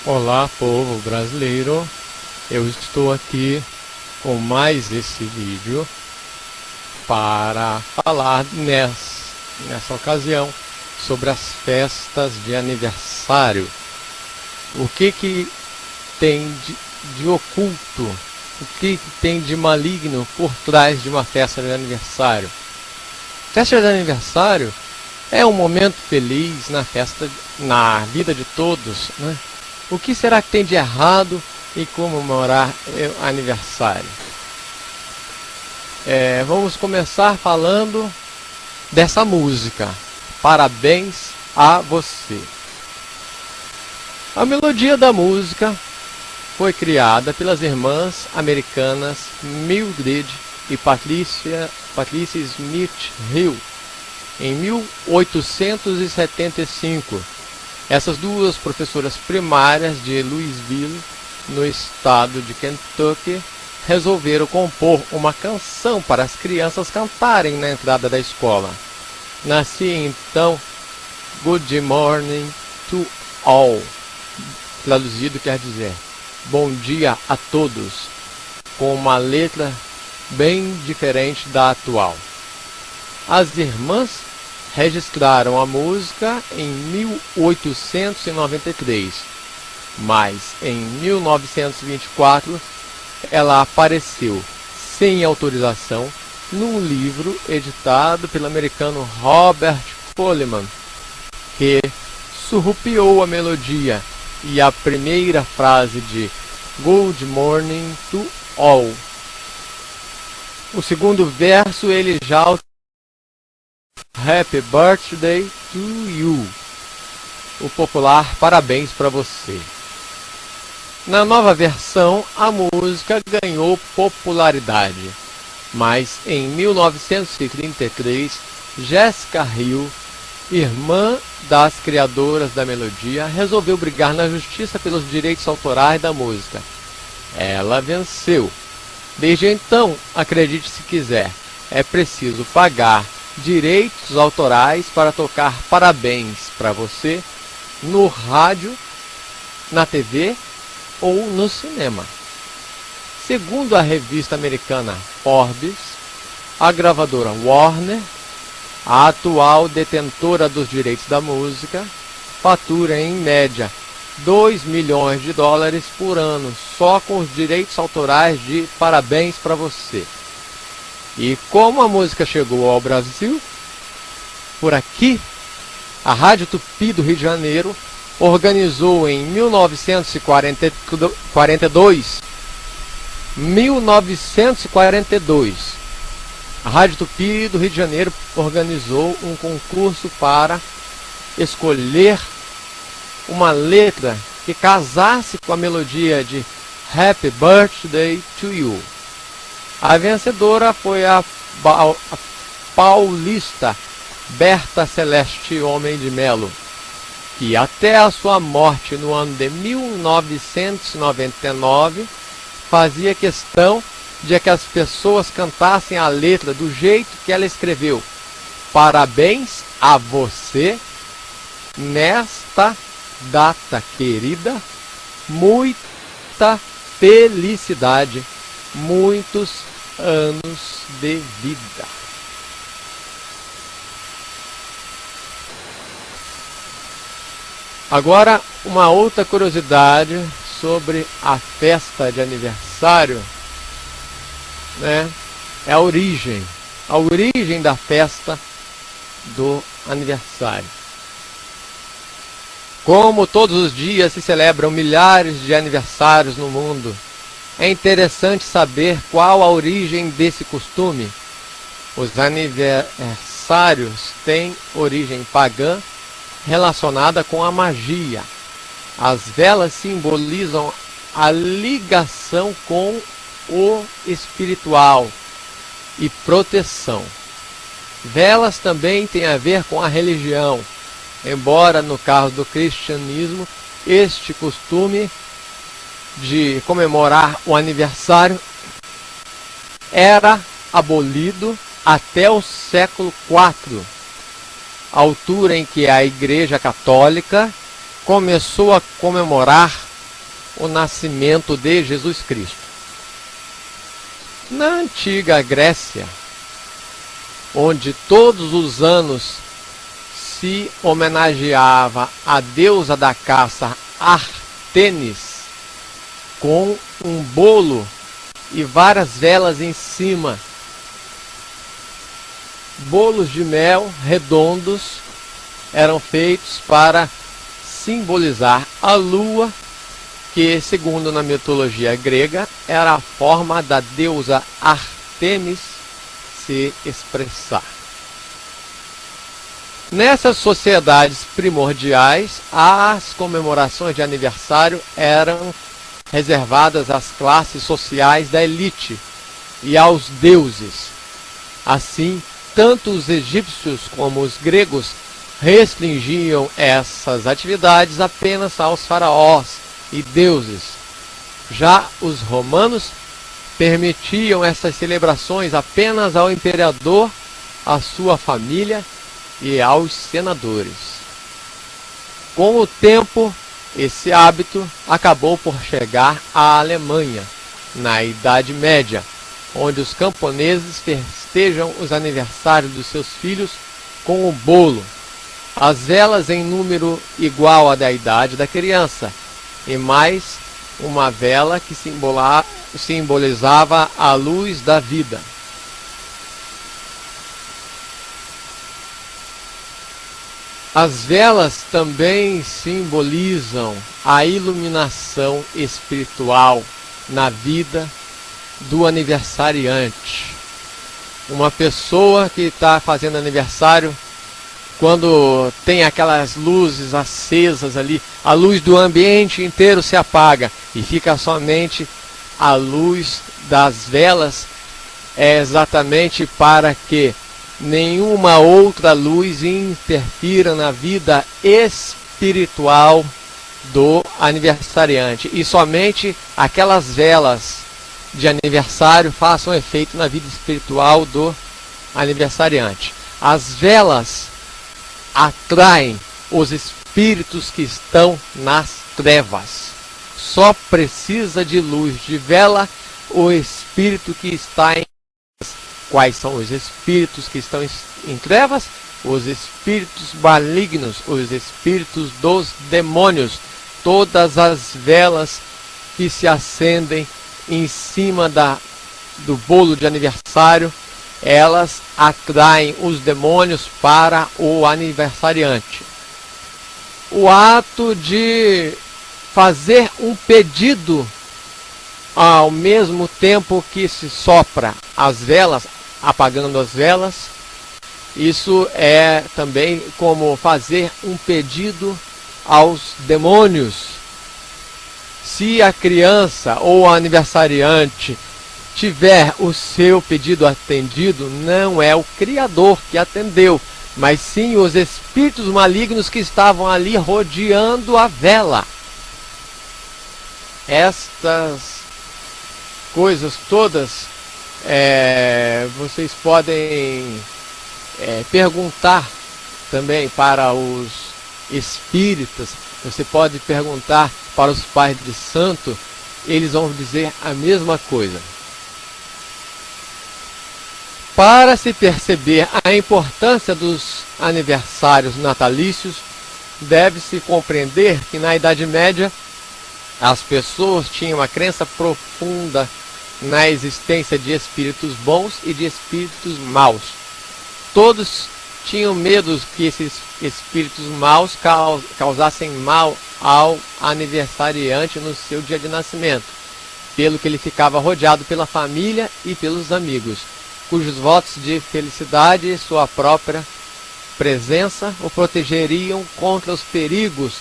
Olá, povo brasileiro. Eu estou aqui com mais esse vídeo para falar nessa ocasião sobre as festas de aniversário. O que tem de oculto, o que tem de maligno por trás de uma festa de aniversário? Festa de aniversário é um momento feliz na vida de todos, né? O que será que tem de errado em comemorar o aniversário? Vamos começar falando dessa música, Parabéns a Você. A melodia da música foi criada pelas irmãs americanas Mildred e Patricia Smith Hill em 1875. Essas duas professoras primárias de Louisville, no estado de Kentucky, resolveram compor uma canção para as crianças cantarem na entrada da escola. Nascia então Good Morning to All, traduzido quer dizer Bom dia a todos, com uma letra bem diferente da atual. As irmãs registraram a música em 1893, mas em 1924 ela apareceu sem autorização num livro editado pelo americano Robert Coleman, que surrupiou a melodia e a primeira frase de Good Morning to All. O segundo verso ele já Happy Birthday to You, o popular Parabéns para Você. Na nova versão, a música ganhou popularidade, mas em 1933, Jessica Hill, irmã das criadoras da melodia, resolveu brigar na justiça pelos direitos autorais da música. Ela venceu. Desde então, acredite se quiser, é preciso pagar direitos autorais para tocar Parabéns para Você no rádio, na TV ou no cinema. Segundo a revista americana Forbes, a gravadora Warner, a atual detentora dos direitos da música, fatura em média $2 milhões por ano só com os direitos autorais de Parabéns para Você. E como a música chegou ao Brasil, por aqui, a Rádio Tupi do Rio de Janeiro organizou em 1942, a Rádio Tupi do Rio de Janeiro organizou um concurso para escolher uma letra que casasse com a melodia de Happy Birthday to You. A vencedora foi a paulista Berta Celeste Homem de Melo, que até a sua morte no ano de 1999 fazia questão de que as pessoas cantassem a letra do jeito que ela escreveu. Parabéns a você nesta data querida, muita felicidade, muitos anos de vida. Agora, uma outra curiosidade sobre a festa de aniversário, né? É a origem da festa do aniversário. Como todos os dias se celebram milhares de aniversários no mundo, é interessante saber qual a origem desse costume. Os aniversários têm origem pagã relacionada com a magia. As velas simbolizam a ligação com o espiritual e proteção. Velas também têm a ver com a religião, embora no caso do cristianismo, este costume de comemorar o aniversário era abolido até o século IV, altura em que a Igreja Católica começou a comemorar o nascimento de Jesus Cristo. Na antiga Grécia, onde todos os anos se homenageava a deusa da caça Ártemis, com um bolo e várias velas em cima, bolos de mel redondos eram feitos para simbolizar a lua, que, segundo na mitologia grega, era a forma da deusa Ártemis se expressar. Nessas sociedades primordiais, as comemorações de aniversário eram reservadas às classes sociais da elite e aos deuses. Assim, tanto os egípcios como os gregos restringiam essas atividades apenas aos faraós e deuses. Já os romanos permitiam essas celebrações apenas ao imperador, à sua família e aos senadores. Com o tempo, esse hábito acabou por chegar à Alemanha, na Idade Média, onde os camponeses festejam os aniversários dos seus filhos com o bolo, as velas em número igual à da idade da criança, e mais uma vela que simbolizava a luz da vida. As velas também simbolizam a iluminação espiritual na vida do aniversariante. Uma pessoa que está fazendo aniversário, quando tem aquelas luzes acesas ali, a luz do ambiente inteiro se apaga e fica somente a luz das velas, é exatamente para que nenhuma outra luz interfira na vida espiritual do aniversariante, e somente aquelas velas de aniversário façam efeito na vida espiritual do aniversariante. As velas atraem os espíritos que estão nas trevas. Só precisa de luz de vela o espírito que está em trevas. Quais são os espíritos que estão em trevas? Os espíritos malignos, os espíritos dos demônios. Todas as velas que se acendem em cima do bolo de aniversário, elas atraem os demônios para o aniversariante. O ato de fazer um pedido ao mesmo tempo que se sopra as velas, apagando as velas, isso é também como fazer um pedido aos demônios. Se a criança ou o aniversariante tiver o seu pedido atendido, não é o Criador que atendeu, mas sim os espíritos malignos que estavam ali rodeando a vela. Estas coisas todas, vocês podem perguntar também para os espíritas, você pode perguntar para os pais de santo, eles vão dizer a mesma coisa. Para se perceber a importância dos aniversários natalícios, deve-se compreender que na Idade Média as pessoas tinham uma crença profunda na existência de espíritos bons e de espíritos maus. Todos tinham medo que esses espíritos maus causassem mal ao aniversariante no seu dia de nascimento, pelo que ele ficava rodeado pela família e pelos amigos, cujos votos de felicidade e sua própria presença o protegeriam contra os perigos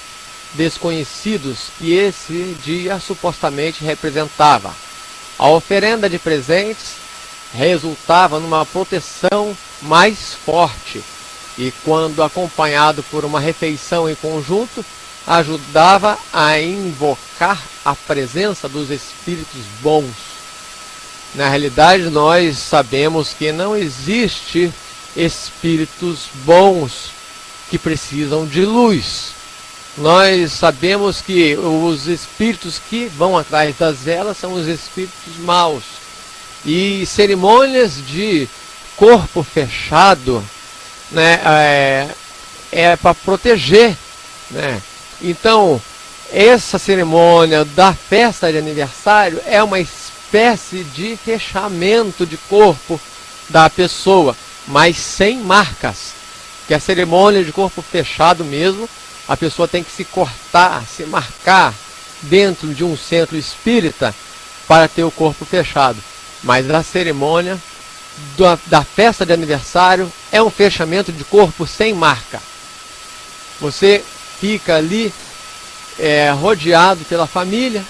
desconhecidos que esse dia supostamente representava. A oferenda de presentes resultava numa proteção mais forte e, quando acompanhado por uma refeição em conjunto, ajudava a invocar a presença dos espíritos bons. Na realidade, nós sabemos que não existe espíritos bons que precisam de luz. Nós sabemos que os espíritos que vão atrás das velas são os espíritos maus. E cerimônias de corpo fechado, né, é para proteger, né? Então, essa cerimônia da festa de aniversário é uma espécie de fechamento de corpo da pessoa, mas sem marcas. Que a cerimônia de corpo fechado mesmo, a pessoa tem que se cortar, se marcar dentro de um centro espírita para ter o corpo fechado. Mas a cerimônia da festa de aniversário é um fechamento de corpo sem marca. Você fica ali rodeado pela família,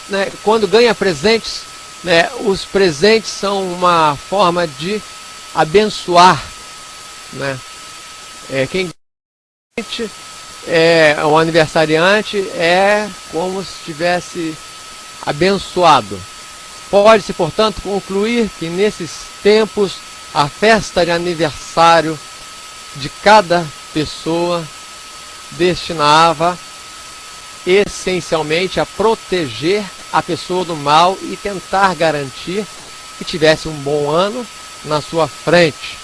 né? Quando ganha presentes, né? Os presentes são uma forma de abençoar, né? Quem o aniversariante é como se tivesse abençoado. Pode-se, portanto, concluir que nesses tempos a festa de aniversário de cada pessoa destinava essencialmente a proteger a pessoa do mal e tentar garantir que tivesse um bom ano na sua frente.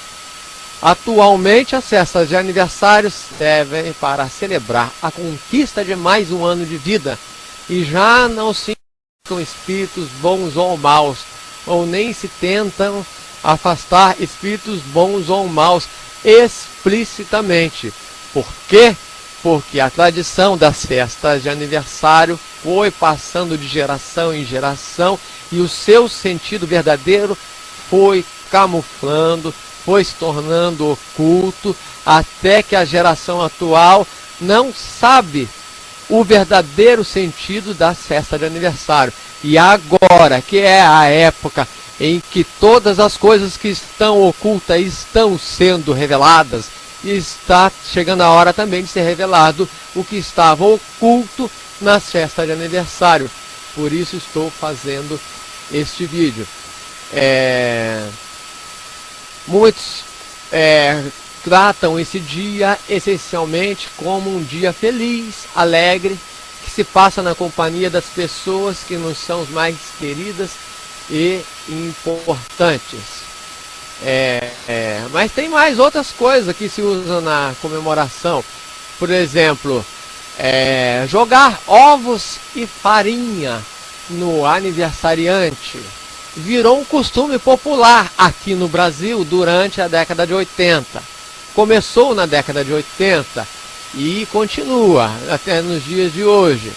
Atualmente, as festas de aniversário servem para celebrar a conquista de mais um ano de vida e já não se indicam espíritos bons ou maus, ou nem se tentam afastar espíritos bons ou maus explicitamente. Por quê? Porque a tradição das festas de aniversário foi passando de geração em geração e o seu sentido verdadeiro foi camuflando, foi se tornando oculto, até que a geração atual não sabe o verdadeiro sentido das festas de aniversário. E agora, que é a época em que todas as coisas que estão ocultas estão sendo reveladas, e está chegando a hora também de ser revelado o que estava oculto nas festas de aniversário. Por isso estou fazendo este vídeo. Muitos tratam esse dia essencialmente como um dia feliz, alegre, que se passa na companhia das pessoas que nos são mais queridas e importantes. Mas tem mais outras coisas que se usam na comemoração. Por exemplo, jogar ovos e farinha no aniversariante. Virou um costume popular aqui no Brasil durante a década de 80. Começou na década de 80 e continua até nos dias de hoje.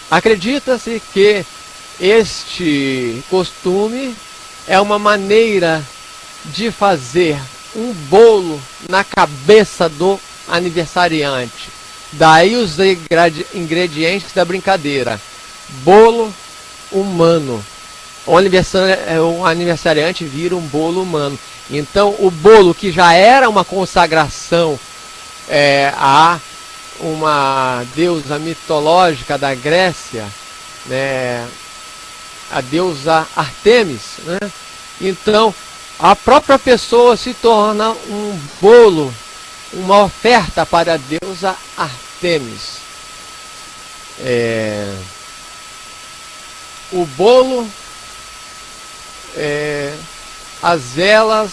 Acredita-se que este costume é uma maneira de fazer um bolo na cabeça do aniversariante. Daí os ingredientes da brincadeira. Bolo humano. O aniversariante vira um bolo humano. Então o bolo, que já era uma consagração a uma deusa mitológica da Grécia, né, a deusa Artemis, né? Então a própria pessoa se torna um bolo, uma oferta para a deusa Artemis. O bolo, as velas,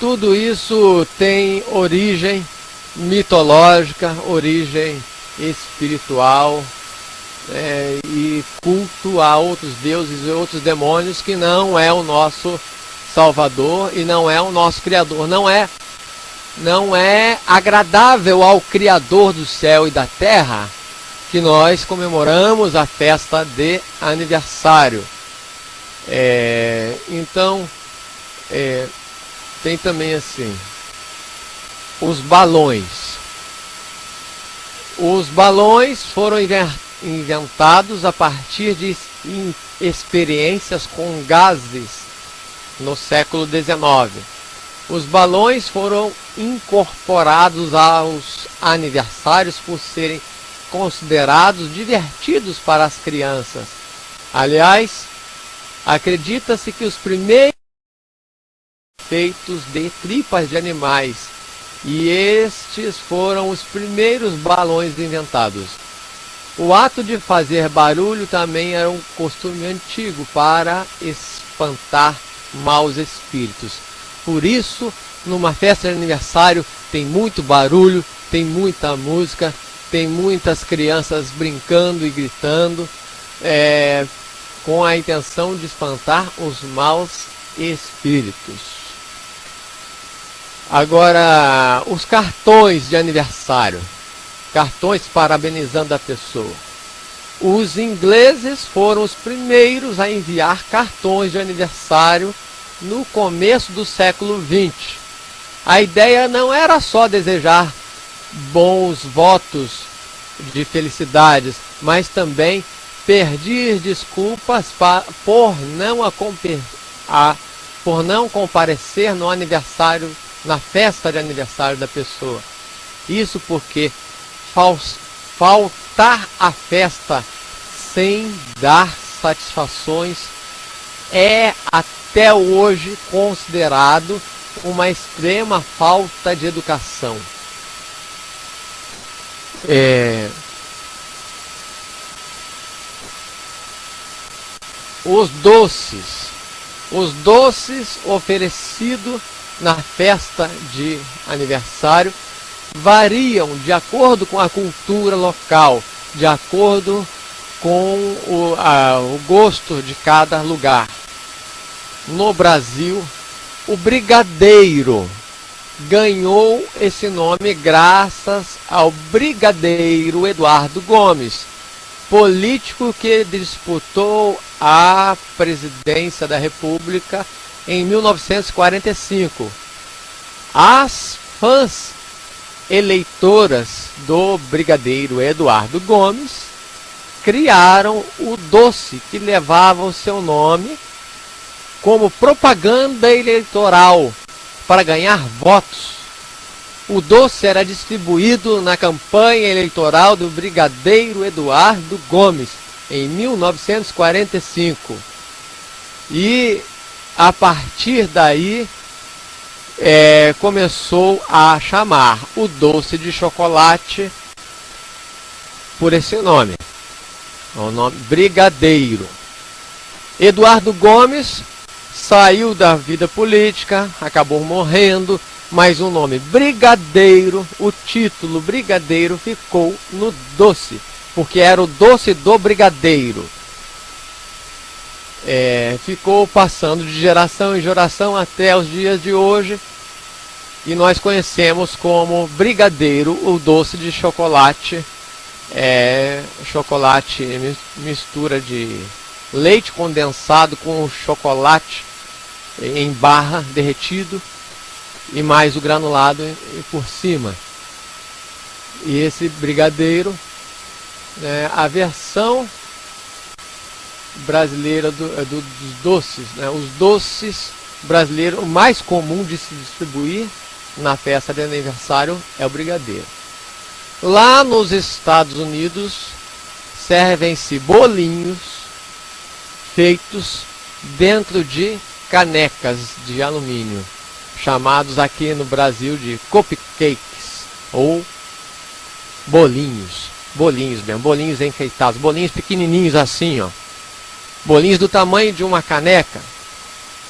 tudo isso tem origem mitológica, origem espiritual, e culto a outros deuses e outros demônios que não é o nosso Salvador e não é o nosso Criador. Não é agradável ao Criador do céu e da terra que nós comemoramos a festa de aniversário. Então, tem também assim, os balões. Os balões foram inventados a partir de experiências com gases no século XIX. Os balões foram incorporados aos aniversários por serem considerados divertidos para as crianças. Aliás, acredita-se que os primeiros feitos de tripas de animais, e estes foram os primeiros balões inventados. O ato de fazer barulho também era um costume antigo para espantar maus espíritos. Por isso, numa festa de aniversário tem muito barulho, tem muita música, tem muitas crianças brincando e gritando, com a intenção de espantar os maus espíritos. Agora, os cartões de aniversário, cartões parabenizando a pessoa. Os ingleses foram os primeiros a enviar cartões de aniversário no começo do século XX. A ideia não era só desejar bons votos de felicidades, mas também pedir desculpas por não comparecer no aniversário, na festa de aniversário da pessoa. Isso porque faltar à festa sem dar satisfações é até hoje considerado uma extrema falta de educação. Os doces oferecidos na festa de aniversário variam de acordo com a cultura local, de acordo com o gosto de cada lugar. No Brasil, o brigadeiro ganhou esse nome graças ao brigadeiro Eduardo Gomes, político que disputou a presidência da República em 1945. As fãs eleitoras do brigadeiro Eduardo Gomes criaram o doce que levava o seu nome como propaganda eleitoral para ganhar votos. O doce era distribuído na campanha eleitoral do brigadeiro Eduardo Gomes em 1945. E a partir daí começou a chamar o doce de chocolate por esse nome, o nome brigadeiro. Eduardo Gomes saiu da vida política, acabou morrendo, mas o nome brigadeiro, o título brigadeiro ficou no doce, porque era o doce do brigadeiro. Ficou passando de geração em geração até os dias de hoje, e nós conhecemos como brigadeiro o doce de chocolate, chocolate mistura de leite condensado com chocolate em barra derretido e mais o granulado por cima. E esse brigadeiro, a versão brasileira dos doces, os doces brasileiros, o mais comum de se distribuir na festa de aniversário é o brigadeiro. Lá nos Estados Unidos servem-se bolinhos feitos dentro de canecas de alumínio, chamados aqui no Brasil de cupcakes ou bolinhos mesmo, bolinhos enfeitados, bolinhos pequenininhos assim, ó. Bolinhos do tamanho de uma caneca.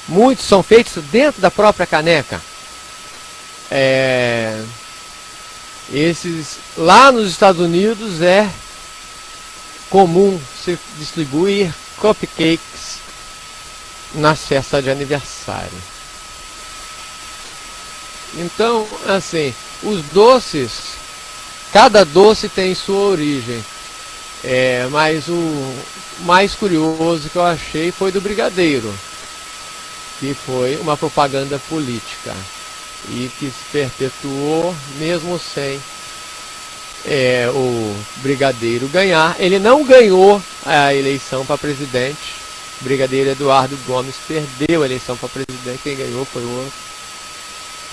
Muitos são feitos dentro da própria caneca. Esses lá nos Estados Unidos é comum se distribuir cupcakes nas festas de aniversário. Então, assim, os doces, cada doce tem sua origem. Mas o mais curioso que eu achei foi do brigadeiro, que foi uma propaganda política e que se perpetuou mesmo sem o brigadeiro ganhar. Ele não ganhou a eleição para presidente. O brigadeiro Eduardo Gomes perdeu a eleição para presidente. Quem ganhou foi o outro.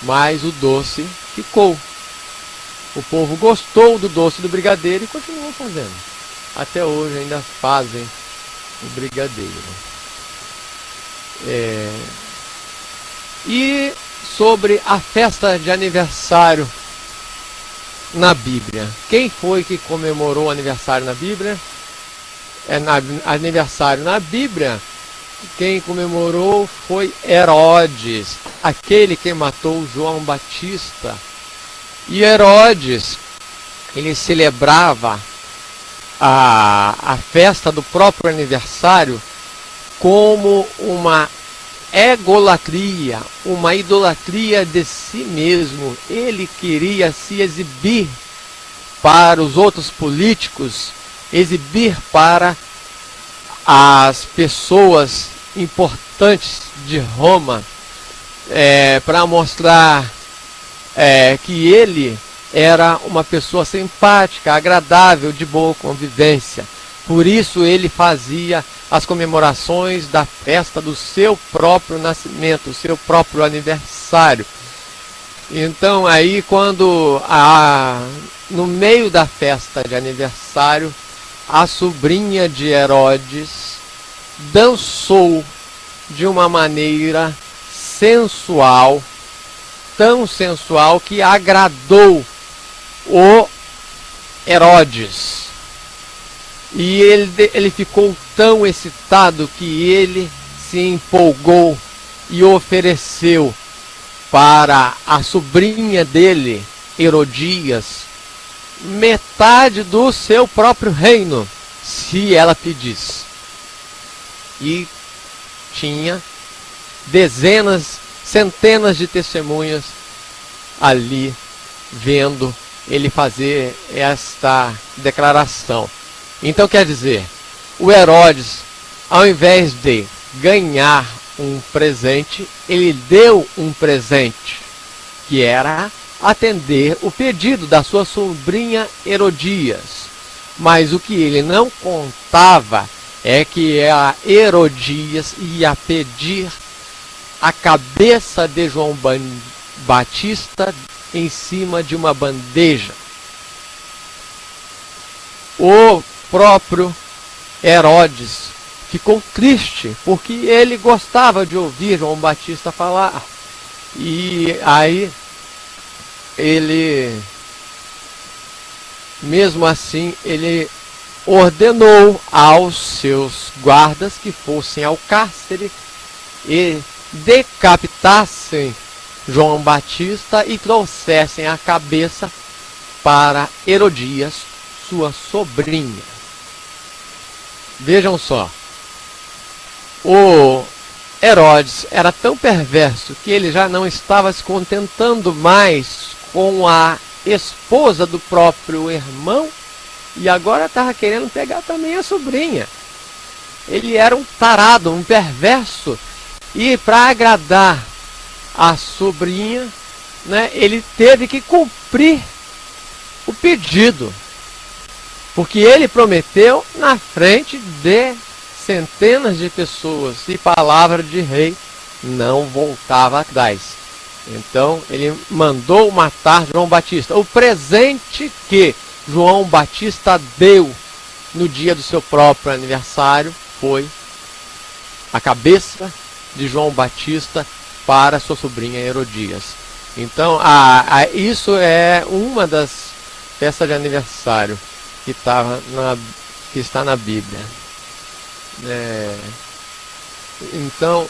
Mas o doce ficou. O povo gostou do doce do brigadeiro e continuou fazendo. Até hoje ainda fazem o brigadeiro. E sobre a festa de aniversário na Bíblia. Quem foi que comemorou o aniversário na Bíblia? Aniversário na Bíblia, quem comemorou foi Herodes, aquele que matou João Batista. E Herodes, ele celebrava a festa do próprio aniversário como uma egolatria, uma idolatria de si mesmo. Ele queria se exibir para os outros políticos, exibir para as pessoas importantes de Roma, para mostrar que ele era uma pessoa simpática, agradável, de boa convivência. Por isso ele fazia as comemorações da festa do seu próprio nascimento, o seu próprio aniversário. Então aí quando no meio da festa de aniversário, a sobrinha de Herodes dançou de uma maneira sensual, tão sensual que agradou o Herodes. E ele ficou tão excitado que ele se empolgou e ofereceu para a sobrinha dele, Herodias, metade do seu próprio reino, se ela pedisse. E tinha dezenas, centenas de testemunhas ali vendo ele fazer esta declaração. Então quer dizer, o Herodes, ao invés de ganhar um presente, ele deu um presente, que era atender o pedido da sua sobrinha Herodias. Mas o que ele não contava é que a Herodias ia pedir a cabeça de João Batista em cima de uma bandeja. O próprio Herodes ficou triste, porque ele gostava de ouvir João Batista falar. E aí ele, mesmo assim, ele ordenou aos seus guardas que fossem ao cárcere e decapitassem João Batista e trouxessem a cabeça para Herodias, sua sobrinha. Vejam só, o Herodes era tão perverso que ele já não estava se contentando mais com a esposa do próprio irmão e agora estava querendo pegar também a sobrinha. Ele era um tarado, um perverso, e para agradar a sobrinha, né, ele teve que cumprir o pedido, porque ele prometeu na frente de centenas de pessoas e palavra de rei não voltava atrás. Então ele mandou matar João Batista. O presente que João Batista deu no dia do seu próprio aniversário foi a cabeça de João Batista para sua sobrinha Herodias. Então isso é uma das festas de aniversário que está na Bíblia. Então,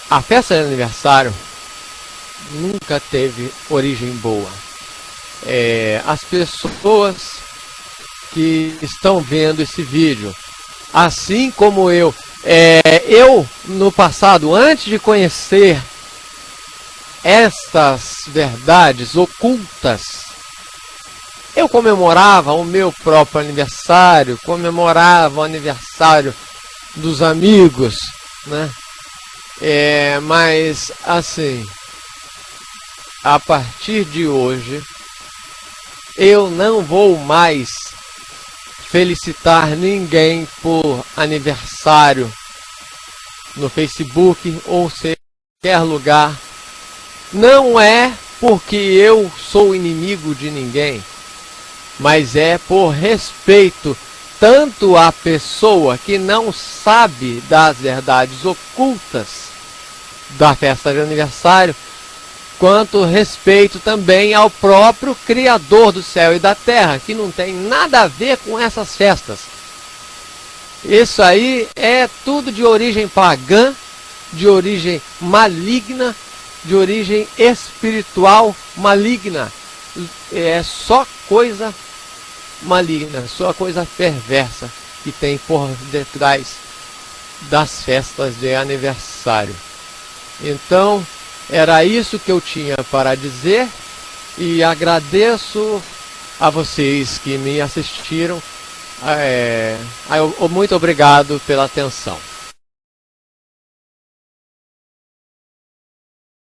a festa de aniversário nunca teve origem boa. As pessoas que estão vendo esse vídeo, assim como eu no passado, antes de conhecer estas verdades ocultas, eu comemorava o meu próprio aniversário, comemorava o aniversário dos amigos, né? Mas assim, a partir de hoje, eu não vou mais felicitar ninguém por aniversário no Facebook ou qualquer lugar. Não é porque eu sou inimigo de ninguém, mas é por respeito tanto à pessoa que não sabe das verdades ocultas da festa de aniversário, quanto respeito também ao próprio Criador do céu e da terra, que não tem nada a ver com essas festas. Isso aí é tudo de origem pagã, de origem maligna, de origem espiritual maligna. É só coisa maligna, só coisa perversa que tem por detrás das festas de aniversário. Então, era isso que eu tinha para dizer e agradeço a vocês que me assistiram. Muito obrigado pela atenção.